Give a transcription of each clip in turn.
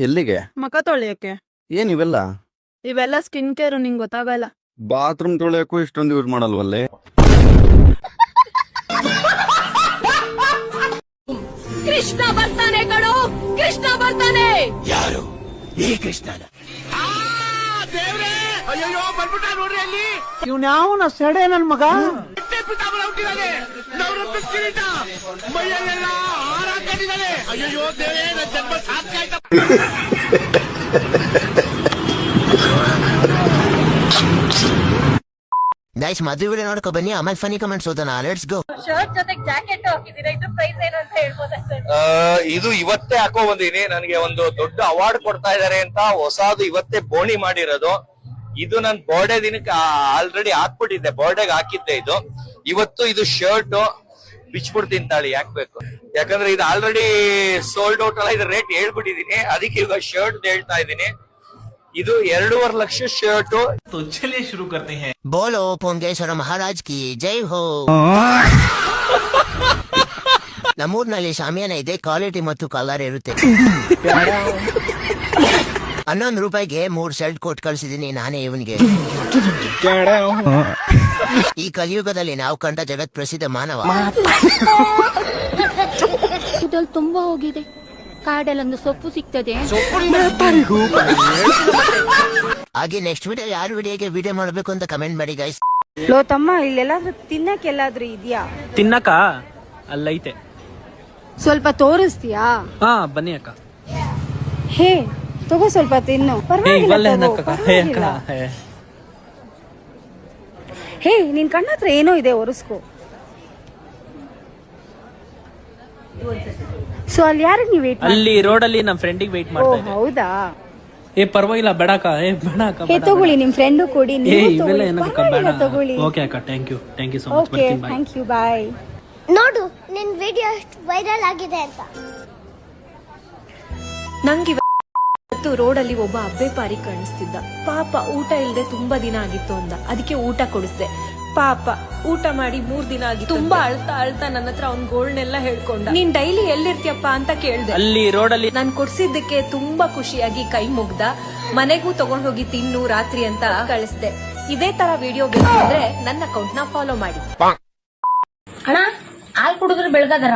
ಎಲ್ಲಿಗೆ? ಮಕ ತೊಳೆಯಕ್ಕೆ. ಏನ್ ಇವೆಲ್ಲ? ಇವೆಲ್ಲ ಸ್ಕಿನ್ ಕೇರ್, ನಿಂಗ್ ಗೊತ್ತಾಗಲ್ಲ. ಬಾತ್ರೂಮ್ ತೊಳೆಯಕ್ಕೂ ಇಷ್ಟೊಂದು ಯೂಸ್ ಮಾಡಲ್ವಲ್ಲೇ? ಕೃಷ್ಣ ಬರ್ತಾನೆ ಕಣೋ, ಕೃಷ್ಣ ಬರ್ತಾನೆ. ಯಾರು ಈ ಕೃಷ್ಣನ? ಅಯ್ಯೋ ಬಂದ್ಬಿಟ್ಟ ನೋಡ್ರಿ ಅಲ್ಲಿ. ಇವ್ನ್ಯಾವನ ಸೆಡೆ ನನ್ ಮಗ. ಮೈಯಲ್ಲೆಲ್ಲ ಹಾರ ಹಾಕೊಂಡಿದ್ದಾನೆ. ಅಯ್ಯೋ ದೇವೇ, ನನ್ನ ಜನ್ಮ ಸಾರ್ಥಕ ಆಯ್ತು. ಗೈಸ್ ಮದುವೆ ವಿಡಿಯೋ ನೋಡ್ಕೊ ಬನ್ನಿ, ಆಮೇಲೆ ಫನಿ ಕಮೆಂಟ್ಸ್ ಓದೋಣ. Let's go. ಶರ್ಟ್ ಜೊತೆಗೆ ಜಾಕೆಟ್ ಹಾಕಿದೀರಾ, ಇದು ಪ್ರೈಸ್ ಏನು ಅಂತ ಹೇಳ್ಬೋದಾ ಸರ್? ಇದು ಇವತ್ತೇ ಹಾಕೋ ಬಂದಿನಿ. ನನಗೆ ಒಂದು ದೊಡ್ಡ ಅವಾರ್ಡ್ ಕೊಡ್ತಾ ಇದಾರೆ ಅಂತ ಹೊಸದು ಇವತ್ತೇ ಬೋಣಿ ಮಾಡಿರೋದು. ಇದು ನನ್ ಬರ್ಡೇ ದಿನಕ್ಕೆ ಆಲ್ರೆಡಿ ಹಾಕ್ಬಿಟ್ಟಿದ್ದೆ, ಬರ್ಡೇಗೆ ಹಾಕಿದ್ದೆ. ಇದು ಇವತ್ತು ಇದು ಶರ್ಟ್ ಬಿಚ್ಬಿಡ್ತೀನಿ ತಾಳಿ, ಯಾಕ್ಬೇಕು? ಯಾಕಂದ್ರೆ ಇದು ಆಲ್ರೆಡಿ ಸೋಲ್ಡ್ ಔಟ್ ಅಲ್ಲ, ಇದು ರೇಟ್ ಹೇಳ್ಬಿಟ್ಟಿದೀನಿ. ಅದಕ್ಕೆ ಈಗ ಶರ್ಟ್ ಹೇಳ್ತಾ ಇದ್ದೀನಿ. ಇದು 2.5 ಲಕ್ಷ ಶರ್ಟ್. तो चलिए शुरू करते हैं. ಬೋಲೋ ಪೊಂಗೇಶ್ವರ ಮಹಾರಾಜ್ ಕಿ ಜೈ ಹೋ. ನಮ್ಮೂರ್ನಲ್ಲಿ ಶಾಮಿಯಾನ ಇದೆ, ಕ್ವಾಲಿಟಿ ಮತ್ತು ಕಲರ್ ಇರುತ್ತೆ. 11 ರೂಪಾಯಿಗೆ 3 ಶರ್ಟ್ ಕೊಟ್ಟು ಕಳ್ಸಿದೀನಿ ನಾನೇ ಇವನಿಗೆ. ಈ ಕಲಿಯುಗದಲ್ಲಿ ನಾವು ಕಂಡ ಜಗತ್ ಪ್ರಸಿದ್ಧ ಮಾನವ. ಇದ್ರಲ್ಲಿ ತುಂಬಾ ಹೋಗಿದೆ. ಕಾಡಲ್ಲೊಂದು ಸೊಪ್ಪು ಸಿಗ್ತದೆ. ಹಾಗೆ ನೆಕ್ಸ್ಟ್ ವಿಡಿಯೋ ಯಾರು ವಿಡಿಯೋ ಮಾಡಬೇಕು ಅಂತ ಕಮೆಂಟ್ ಮಾಡಿ ಗೈಸ್. ಲೋ ತಮ್ಮ, ಇಲ್ಲೆಲ್ಲಾದ್ರೂ ತಿನ್ನಕ್ಕೆ ಎಲ್ಲಾದ್ರೂ ಇದ್ಯಾ? ತಿನ್ನಕ ಅಲ್ಲೈತೆ, ಸ್ವಲ್ಪ ತೋರಿಸ್ತೀಯಾ? ಹಾ ಬನ್ನಿ ಅಕ್ಕ. ಹೇ ತಗೋ, ಸ್ವಲ್ಪ ತಿನ್ನು. ಹೇ, ನಿನ್ ಕಣ್ಣ ಹತ್ರ ಏನೋ ಇದೆ, ಒರೆಸ್ಕೋ. ಸೊ ಅಲ್ಲಿ ಯಾರಿಗೆ ನೀವು ವೇಟ್? ಅಲ್ಲಿ ರೋಡ್ ಅಲ್ಲಿ ನಮ್ ಫ್ರೆಂಡಿಗೆ ವೇಟ್ ಓ ಮಾಡ್ತಾ ಇದ್ದೆ. ಹೌದಾ? ಏ ಪರವಾಗಿಲ್ಲ, ಬೇಡಕ್ಕ. ಏ ಬೇಡಕ್ಕ. ಹೇ ತಗೊಳ್ಳಿ, ನಿಮ್ ಫ್ರೆಂಡು ಕೊಡಿ. ಏ ನೀವು ಇವೆಲ್ಲ ತಗೊಳ್ಳಿ, ಏನಕ್ಕ, ಪರವಾಗಿಲ್ಲ, ಬೇಡ. ತಗೊಳ್ಳಿ. ಓಕೆ ಅಕ್ಕ, thank you so much. Okay, thank you, bye. ನೋಡು ನಿನ್ ವಿಡಿಯೋ ಎಷ್ಟು ವೈರಲ್ ಆಗಿದೆ ಅಂತ. ನಂಗೆ ರೋಡಲ್ಲಿ ಒಬ್ಬ ಅಬ್ಬೆ ಪಾರಿ ಕಾಣಿಸ್ತಿದ್ದ. ಪಾಪ ಊಟ ಇಲ್ದೆ ತುಂಬಾ ದಿನ ಆಗಿತ್ತು ಅಂದ. ಅದಕ್ಕೆ ಊಟ ಕೊಡಿಸ್ದೆ. ಪಾಪ ಊಟ ಮಾಡಿ 3 ದಿನ ಆಗಿತ್ತು. ತುಂಬಾ ಅಳ್ತಾ ನನ್ನ ಹತ್ರ ಅವ್ನ್ ಗೋಳ್ನೆಲ್ಲ ಹೇಳ್ಕೊಂಡ. ನೀನ್ ಡೈಲಿ ಎಲ್ಲಿರ್ತೀಯಪ್ಪ ಅಂತ ಕೇಳ್ದೆ. ಅಲ್ಲಿ ರೋಡ್ ಅಲ್ಲಿ ನಾನ್ ಕೊಡ್ಸಿದ್ದಕ್ಕೆ ತುಂಬಾ ಖುಷಿಯಾಗಿ ಕೈ ಮುಗ್ದ. ಮನೆಗೂ ತಗೊಂಡ್ ಹೋಗಿ ತಿನ್ನು ರಾತ್ರಿ ಅಂತ ಕಳಿಸ್ದೆ. ಇದೇ ತರ ವಿಡಿಯೋ ಬೇಕು ಅಂದ್ರೆ ನನ್ನ ಅಕೌಂಟ್ ನ ಫಾಲೋ ಮಾಡಿ. ಅಣ್ಣ, ಹಾಲು ಕುಡಿದ್ರೆ ಬೆಳಗದರ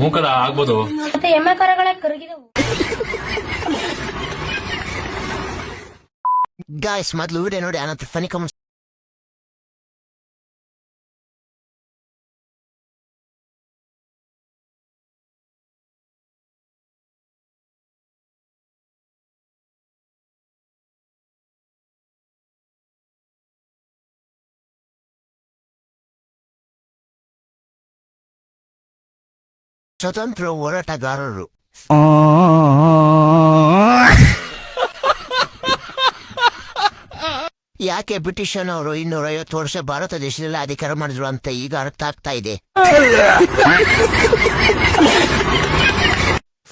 ಮೂಕದ ಆಗ್ಬೋದು. ಮತ್ತೆ ಎಮ್ಮೆ ಕರಗಳೇ ಕರಗಿದವು. ಗಾಯ್ಸ್ ಮೊದಲು ವಿಡಿಯೋ ನೋಡಿ, ಅನಂತರ ಫನಿ ಕಮೆಂಟ್ಸ್. ಸ್ವತಂತ್ರ ಹೋರಾಟಗಾರರು ಯಾಕೆ ಬ್ರಿಟಿಷನವರು 250 ವರ್ಷ ಭಾರತ ದೇಶದಲ್ಲಿ ಅಧಿಕಾರ ಮಾಡಿದ್ರು ಅಂತ ಈಗ ಅರ್ಥ ಆಗ್ತಾ ಇದೆ.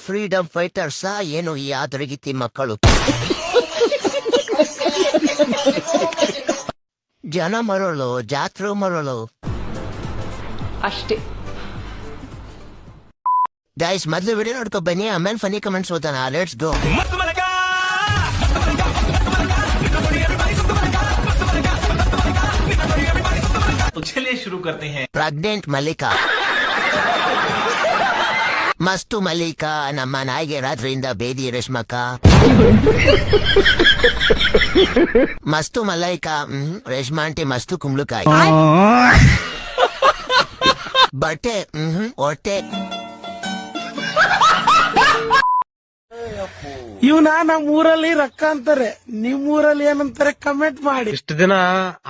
ಫ್ರೀಡಮ್ ಫೈಟರ್ಸ್ ಏನು ಈ ಆದರಗಿತ್ತಿ ಮಕ್ಕಳು. ಜನ ಮರಳು, ಜಾತ್ರೆ ಮರಳು ಅಷ್ಟೇ. ಗೈಸ್ ಮೊದಲು ವಿಡಿಯೋ ನೋಡ್ಕೊ ಬನ್ನಿ, ಆಮೇಲೆ ಫನಿ ಕಮೆಂಟ್ಸ್ ಓದೋಣ. Let's go. तो चलिए शुरू करते हैं. ಪ್ರೆಗ್ನೆಂಟ್ ಮಲ್ಲಿಕಾ. ಮಸ್ತು ಮಲ್ಲಿಕಾ ನಮ್ಮ ನಾಯಿಗೆ ರಾತ್ರಿಯಿಂದ ಬೇದಿ ರೇಷ್ಮಕ್ಕ. ಮಸ್ತು ಮಲ್ಲೈಕಾ ರೇಷ್ಮಾ ಆಂಟಿ ಮಸ್ತು ಕುಂಬಳಕಾಯಿ. ಬಟ್ಟೆ ಹೊಟ್ಟೆ. ಇವ್ನ ನಮ್ ಊರಲ್ಲಿ ರೊಕ್ಕ ಅಂತಾರೆ, ನಿಮ್ ಊರಲ್ಲಿ ಏನಂತಾರೆ ಕಮೆಂಟ್ ಮಾಡಿ. ಇಷ್ಟ ದಿನ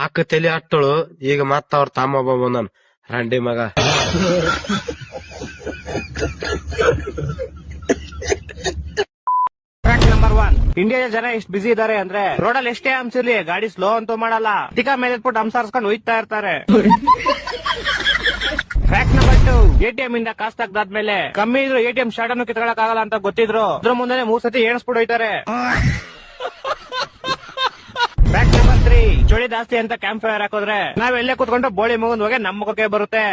ಅಕ್ಕ ತಲೆ ಹಟ್ಟಳು, ಈಗ ಮತ್ತ ಅವ್ರ ತಮ್ಮ ಒಬ್ಬ ಬಂದನ್ ರಂಡಿ ಮಗ. ನಂಬರ್ 1, ಇಂಡಿಯಾದ ಜನ ಎಷ್ಟು ಬಿಸಿ ಇದಾರೆ ಅಂದ್ರೆ ರೋಡಲ್ಲಿ ಎಷ್ಟೇ ಹಂಸಿರ್ಲಿ ಗಾಡಿ ಸ್ಲೋ ಅಂತೂ ಮಾಡಲ್ಲ. ಟಿಕಾ ಮೇಲೆ ಇಟ್ಬಿಟ್ಟು ಹಂಸಾರ್ಸ್ಕೊಂಡು ಹೋಯ್ತಾ ಇರ್ತಾರೆ. ಫ್ಯಾಕ್ಟ್ ನಂಬರ್ 2, ಎಟಿಎಂ ಇಂದ ಕಾಸು ತೆಗ್ದಾದ್ಮೇಲೆ ಕಮ್ಮಿ ಇದ್ರು ಎಟಿಎಂ ಶಾರ್ಟ್ ಅನ್ನು ಕಿತ್ಕೊಳಕ್ ಆಗಲ್ಲ ಅಂತ ಗೊತ್ತಿದ್ರು ಅದ್ರ ಮುಂದೆ 3 ಸತಿ ಏಣಿಸ್ಬಿಟ್ಟು ಹೋಯ್ತಾರೆ. ಫ್ಯಾಕ್ಟ್ ನಂಬರ್ 3, ಚಳಿ ಜಾಸ್ತಿ ಅಂತ ಕ್ಯಾಂಪ್ ಫೈರ್ ಹಾಕಿದ್ರೆ ನಾವ್ ಎಲ್ಲೇ ಕುತ್ಕೊಂಡು ಬೋಳಿ ಮುಗಿದ್ ಹೋಗಿ ನಮ್ಮ ಮುಖಕ್ಕೆ ಬರುತ್ತೆ.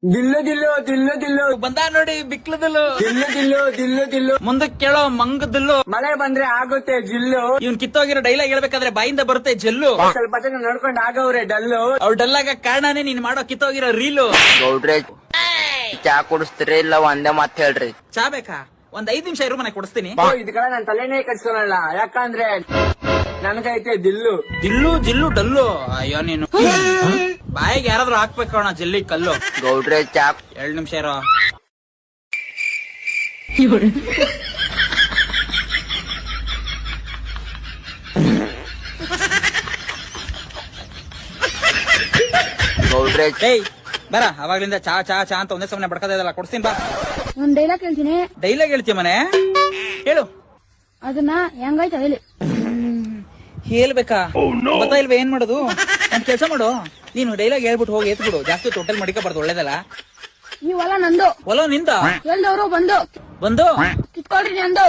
ದಿಲ್ಲು ದಿಲ್ಲು ದಿಲ್ಲು ದಿಲ್ಲು ಬಂದ ನೋಡಿ ಬಿಕ್ಲದಿಲ್ಲು ದಿಲ್ಲು ದಿಲ್ಲು ದಿಲ್ಲು ದಿಲ್ಲು ಮುಂದಕ್ಕೆ ಕೇಳೋ ಮಂಗದಿಲ್ಲು ಮಳೆ ಬಂದ್ರೆ ಆಗುತ್ತೆ ಜಿಲ್ಲು ಇವ್ನ್ ಕಿತ್ತೋಗಿರೋ ಡೈಲಾಗ್ ಹೇಳ್ಬೇಕಾದ್ರೆ ಬಾಯಿಂದ ಬರುತ್ತೆ ಜಲ್ಲು ಸ್ವಲ್ಪ ಜನ ನೋಡ್ಕೊಂಡು ಆಗವ್ರೆ ಡಲ್ಲು ಅವ್ರು ಡಲ್ಲಾಗ ಕಾರಣನೇ ನೀನ್ ಮಾಡೋ ಕಿತ್ತೋಗಿರೋ ರೀಲು. ಗೌಡ್ರೆ ಚಾ ಕುಡಿಸ್ತೀರಿ ಇಲ್ಲ ಒಂದೇ ಮಾತ್ ಹೇಳ್ರಿ. ಚಾ ಬೇಕಾ? ಒಂದ್ 5 ನಿಮಿಷ ಇರು ಮನೆ ಕೊಡಿಸ್ತೀನಿ. ಇದ್ ಕಡೆ ನನ್ ತಲೆನೇ ಕಟ್ಸ್ಕೊಳಲ್ಲ, ಯಾಕಂದ್ರೆ ನನ್ಗೈತೆ ದಿಲ್ಲು ದಿಲ್ಲು ಜಿಲ್ಲು ಡಲ್ಲು. ಅಯ್ಯೋ ನೀನು ಬಾಯಿಗೆ ಯಾರಾದ್ರೂ ಹಾಕ್ಬೇಕು ಜಲ್ಲಿ ಕಲ್ಲು. ಗೌಡ್ರೆ ಚಾ 2 ನಿಮಿಷ ಇರೋ. ಗೌಡ್ರೆ ಏಯ್ ಬರ, ಅವಾಗ್ಲಿಂದ ಚಾ ಚಾ ಚಾ ಅಂತ ಒಂದೇ ಸಮನೆ ಬಡ್ಕದ ಇದಲ್ಲ, ಕೊಡ್ತೀನಿ ಬಾ. ಒಂದ್ ಡೈಲಾಗ್ ಹೇಳ್ತೀನಿ, ಡೈಲಾಗ್ ಹೇಳ್ತೀಯ ಮನೆ? ಹೇಳು. ಅದನ್ನ ಹೆಂಗಾಯ್ತು ಹೇಳಿ. ಹೇಳ್ಬೇಕಾ? ಗೊತ್ತಾ ಇಲ್ವಾ ಏನ್ ಮಾಡೋದು? ಒಂದ್ ಕೆಲ್ಸ ಮಾಡು, ನೀನು ಡೈಲಾಗ್ ಹೇಳ್ಬಿಟ್ಟು ಹೋಗಿ ಎತ್ಬಿಡು. ಜಾಸ್ತಿ ಟೋಟಲ್ ಮಡಿಕಬಾರ್ದು, ಒಳ್ಳೇದಲ್ಲ. ಈ ಹೊಲ ನಂದು, ಹೊಲ ನಿಂದ ಎಲ್ದವ್ರು ಬಂದು ಬಂದು ಕಿತ್ಕೊಳ್ರಿ ನಂದು.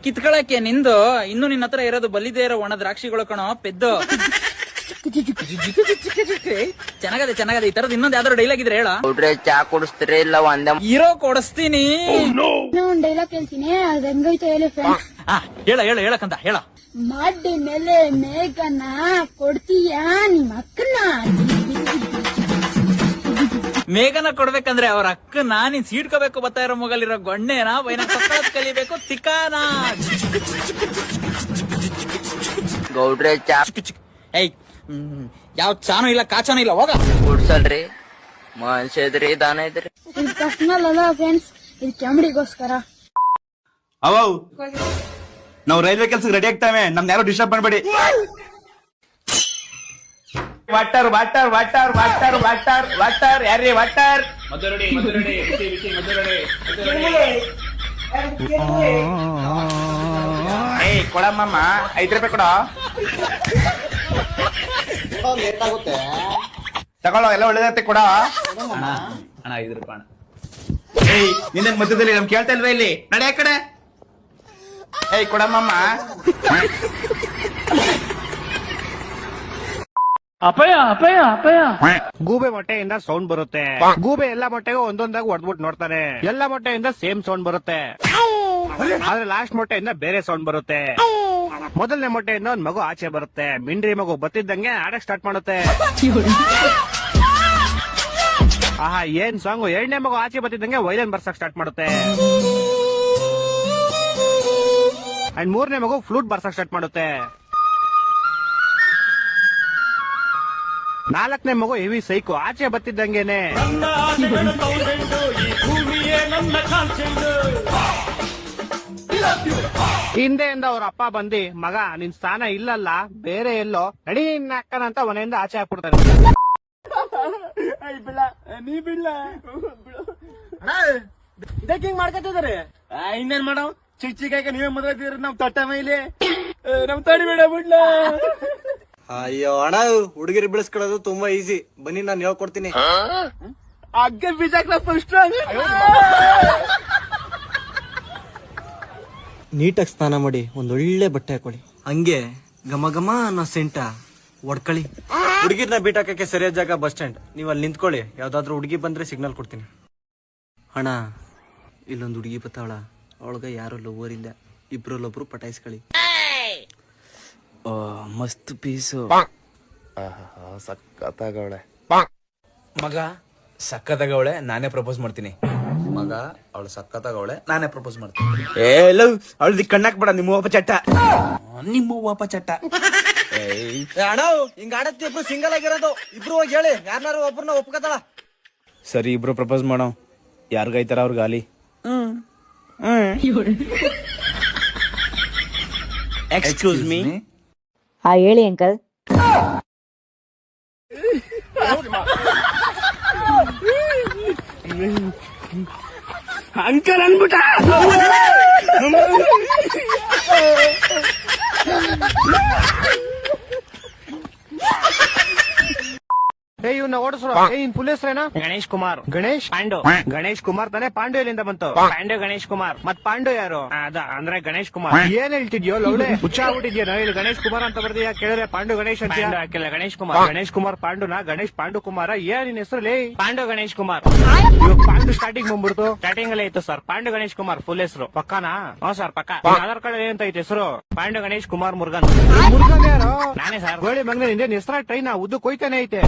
ಕಿತ್ಕೊಳಕ್ಕೆ ನಿಂದು. ಇನ್ನು ನಿನ್ನ ಹತ್ರ ಇರೋದು ಬಲ್ಲಿದೇ ಇರೋ ಒಣ ದ್ರಾಕ್ಷಿಗಳು ಕಣೋ ಪೆದ್ದು. ಚೆನ್ನಾಗದೆ ಚೆನ್ನಾಗದೆ. ಈ ತರದ್ ಇನ್ನೊಂದ್ ಯಾವ್ದಾದ್ರು ಡೈಲಾಗ್ ಇದ್ರೆ ಹೇಳ. ಗೌಡ್ರೆ ಚಾ ಕುಡಿಸ್ತೀರಿ ಇಲ್ಲ ಒಂದೇ ಇರೋ ಕೊಡಿಸ್ತೀನಿ. ಒಂದ್ ಡೈಲಾಗ್ ಹೇಳ್ತೀನಿ, ಅದ್ ಹೆಂಗಾಯ್ತು ಹೇಳಿ ಫ್ರೆಂಡ್ಸ್. ಹೇಳ ಹೇಳ ಹೇಳಕಂತ ಹೇಳ. ಮಾಡಿ ಮೇಲೆ ಮೇಘನ ಕೊಡ್ತೀಯಾ ನಿಮ್ಮ ಅಕ್ಕನ? ಮೇಘನ ಕೊಡ್ಬೇಕಂದ್ರೆ ಅವ್ರ ಅಕ್ಕನ ನೀನ್ ಸೀಡ್ಕೋಬೇಕು. ಬರ್ತಾ ಇರೋ ಮೊಗಲಿರೋ ಗೊಣ್ಣೆನ ಬೈನ ಕಲಿಬೇಕು ತಿಕ್ಕಾನ. ಗೌಡ್ರೆ ಚಾ ಏಯ್ ಯಾವ ಚಾನು ಇಲ್ಲ ಕಾಚಾನು ಇಲ್ಲ, ಹೋಗ. ಕುಡ್ಸಲ್ರಿ, ಮನುಷ್ಯ ಇದ್ರಿ ದಾನ ಇದ್ರಿ. ಇದು ಪರ್ಸನಲ್ ಅಲ್ಲ ಫ್ರೆಂಡ್ಸ್, ಇದು ಕಾಮಿಡಿಗೋಸ್ಕರ. ಅವ್ ನಾವು ರೈಲ್ವೆ ಕೆಲ್ಸಕ್ಕೆ ರೆಡಿ ಆಗ್ತಾವೆ, ನಮ್ನ ಯಾರು ಡಿಸ್ಟರ್ಬ್ ಮಾಡಬೇಡಿ. Water water water water water water ಯಾರ್ರಿ ವಾಟರ್? ಏಯ್ ಕೊಡಮ್ಮ, 5 ರೂಪಾಯಿ ಕೊಡ. ತಗೊಳ್ಳೋ, ಎಲ್ಲ ಒಳ್ಳೇದತ್ತೆ ಕೊಡ. ಅಣ್ಣ 5 ರೂಪಾಯಿ. ಏಯ್ ನಿನ್ನ ಮಧ್ಯದಲ್ಲಿ ನಮ್ ಕೇಳ್ತಾ ಇಲ್ವಾ ಇಲ್ಲಿ? ನಡೆ ಆ ಕಡೆ. ಏಯ್ ಕೊಡಮ್ಮ. ಅಪಯ ಅಪಯ ಅಪಯ. ಗೂಬೆ ಮೊಟ್ಟೆಯಿಂದ ಸೌಂಡ್ ಬರುತ್ತೆ. ಗೂಬೆ ಎಲ್ಲಾ ಮೊಟ್ಟೆಗೂ ಒಂದೊಂದಾಗಿ ಹೊಡೆದ್ಬಿಟ್ಟು ನೋಡ್ತಾನೆ. ಎಲ್ಲಾ ಮೊಟ್ಟೆಯಿಂದ ಸೇಮ್ ಸೌಂಡ್ ಬರುತ್ತೆ, ಆದ್ರೆ ಲಾಸ್ಟ್ ಮೊಟ್ಟೆಯಿಂದ ಬೇರೆ ಸೌಂಡ್ ಬರುತ್ತೆ. ಮೊದಲನೇ ಮೊಟ್ಟೆಯಿಂದ ಒಂದ್ ಮಗು ಆಚೆ ಬರುತ್ತೆ. ಮಿಂಡ್ರಿ ಮಗು ಬತ್ತಿದ್ದಂಗೆ ಆಡಕ್ ಸ್ಟಾರ್ಟ್ ಮಾಡುತ್ತೆ. ಆಹಾ ಏನ್ ಸಾಂಗು. 2ನೇ ಮಗು ಆಚೆ ಬತ್ತಿದ್ದಂಗೆ ವೈಲನ್ ಬರ್ಸಕ್ ಸ್ಟಾರ್ಟ್ ಮಾಡುತ್ತೆ. ಅಂಡ್ 3ನೇ ಮಗು ಫ್ಲೂಟ್ ಬರ್ಸಕ್ ಸ್ಟಾರ್ಟ್ ಮಾಡುತ್ತೆ. 4ನೇ ಮಗು ಹೆವಿ ಸೈಕು, ಆಚೆ ಬತ್ತಿದ್ದಂಗೆನೆ. ಹಿಂದೆಯಿಂದ ಅವ್ರ ಅಪ್ಪ ಬಂದಿ, ಮಗ ನಿನ್ ಸ್ಥಾನ ಇಲ್ಲಲ್ಲ ಬೇರೆ ಎಲ್ಲೋ ನಡಿ ನಿನ್ನ ಅಕ್ಕನ ಅಂತ ಮನೆಯಿಂದ ಆಚೆ ಹಾಕ್ಬಿಡ್ತಾರೆ. ನೀ ಬಿಡ್ಲ ಇದಕ್ಕೆ ಹಿಂಗ್ ಮಾಡ್ಕೊತಿದಾರೆ. ಇನ್ನೇನ್ ಮಾಡೋ, ಚಿಕ್ಕ ಚಿಕ್ಕ ನೀವೇ ಮದ್ವೆ ನಾವ್ ತೊಟ್ಟ ಮೇಲೆ ನಮ್ ತಡಿಬೇಡ ಬಿಡ್ಲ. ಅಯ್ಯೋ ಅಣ್ಣ, ಹುಡುಗಿರಿ ಬೆಳೆಸ್ಕೊಳ್ಳೋದು ತುಂಬಾ ಈಸಿ, ಬನ್ನಿ ನಾನು ಹೇಳ್ಕೊಡ್ತೀನಿ. ಅಗ್ಗೆ ಬೀಜಾಕ್ಲ ಫಸ್ಟ್. ನೀಟಾಗಿ ಸ್ನಾನ ಮಾಡಿ ಒಂದೊಳ್ಳೆ ಬಟ್ಟೆ ಹಾಕೊಳ್ಳಿ, ಹಂಗೆ ಘಮ ಘಮ ಅನ್ನೋ ಸೆಂಟ ಹೊಡ್ಕೊಳ್ಳಿ. ಹುಡುಗಿರ್ನ ಬೀಟ್ ಹಾಕಕ್ಕೆ ಸರಿಯಾದ ಜಾಗ ಬಸ್ ಸ್ಟ್ಯಾಂಡ್. ನೀವು ಅಲ್ಲಿ ನಿಂತ್ಕೊಳ್ಳಿ, ಯಾವ್ದಾದ್ರು ಹುಡುಗಿ ಬಂದ್ರೆ ಸಿಗ್ನಲ್ ಕೊಡ್ತೀನಿ. ಅಣ್ಣ ಇಲ್ಲೊಂದು ಹುಡುಗಿ ಬತ್ತಾವಳ, ಅವಳಗ ಯಾರು ಲವರ್ ಇಲ್ಲ, ಇಬ್ರಲ್ಲೊಬ್ರು ಪಟಾಯಿಸ್ಕೊಳ್ಳಿ. ಮಸ್ತ್ ಪೀಸು. ಸಕ್ಕತ್ತಾಗವಳೆ ಮಗ, ಸಕ್ಕತ್ತಾಗವಳೆ, ನಾನೇ ಪ್ರಪೋಸ್ ಮಾಡ್ತೀನಿ. ಮಗ ಅವಳು ಸಕ್ಕತ್ತಾಗವಳೆ, ನಾನೇ ಪ್ರಪೋಸ್ ಮಾಡ್ತೀನಿ. ಅವಳದಿ ಕಣ್ಣಾಕ್ ಬೇಡ, ನಿಮ್ಮ ಒಬ್ಬ ಚಟ್ಟ. ನಿಮ್ಮ ಒಬ್ಬ ಚಟ್ಟ. ಅಣ್ಣ ಹಿಂಗ ಆಡತ್ತಿ, ಇಬ್ರು ಸಿಂಗಲ್ ಆಗಿರೋದು. ಇಬ್ರು ಹೋಗಿ ಹೇಳಿ, ಯಾರನ್ನಾರು ಒಬ್ರನ್ನ ಒಪ್ಕೋತಾಳ. ಸರಿ, ಇಬ್ರು ಪ್ರಪೋಸ್ ಮಾಡೋ, ಯಾರಿಗೈತಾರ ಅವ್ರ ಗಾಲಿ. Excuse me. ಹೇಳಿ ಅಂಕಲ್. ಅಂಕಲ್ ಅನ್ಬಿಟ್ಟ. ಇವ್ನ ಓಡಿಸ್ರು ಇನ್ ಫುಲ್ ಹೆಸರೇನಾ? ಗಣೇಶ್ ಕುಮಾರ್. ಗಣೇಶ್ ಪಾಂಡು. ಗಣೇಶ್ ಕುಮಾರ್ ತಾನೇ, ಪಾಂಡು ಎಲ್ಲಿಂದ ಬಂತು? ಪಾಂಡು ಗಣೇಶ್ ಕುಮಾರ್. ಮತ್ ಪಾಂಡು ಯಾರು? ಅದ ಅಂದ್ರೆ ಗಣೇಶ್ ಕುಮಾರ್. ಏನ್ ಹೇಳ್ತಿದ್ಯೋ ಲವ್ಲೆ, ಹುಚ್ಚ ಆಗ್ಬಿಟ್ಟಿದ್ಯೋ? ಇಲ್ಲಿ ಗಣೇಶ್ ಕುಮಾರ್ ಅಂತ ಬರ್ದಿಯಾ, ಕೇಳಿದ್ರೆ ಪಾಂಡು ಗಣೇಶ್ ಅಂತ ಹಾಕಿಲ್ಲ. ಗಣೇಶ್ ಕುಮಾರ್. ಗಣೇಶ್ ಕುಮಾರ್ ಪಾಂಡುನ ಗಣೇಶ್ ಪಾಂಡು ಕುಮಾರ. ಏನ್ ನಿನ್ ಹೆಸರಲ್ಲಿ? ಪಾಂಡು ಗಣೇಶ್ ಕುಮಾರ್. ಇವಾಗ ಪಾಂಡು ಸ್ಟಾರ್ಟಿಂಗ್ ಬಂದ್ಬಿಡ್ತು. ಸ್ಟಾರ್ಟಿಂಗ್ ಅಲ್ಲೇ ಇತ್ತು ಸರ್ ಪಾಂಡು ಗಣೇಶ್ ಕುಮಾರ್ ಫುಲ್ ಹೆಸರು. ಪಕ್ಕಾನಾ? ಹ್ಞೂ ಸರ್ ಪಕ್ಕ. ಆಧಾರ್ ಕಾರ್ಡ್ ಏನಂತ ಐತೆ ಹೆಸರು? ಪಾಂಡು ಗಣೇಶ್ ಕುಮಾರ್ ಮುರುಗನ್. ಮುರುಗನ್ ಯಾರು? ನಾನೇ ಸರ್. ಗೋಳಿ ಮಗನ ಹಿಂದೆ ಹೆಸರ ಟ್ರೈನ್ ಉದ್ದಕ್ಕೆ ಹೋಯ್ತಾನೆ ಐತೆ.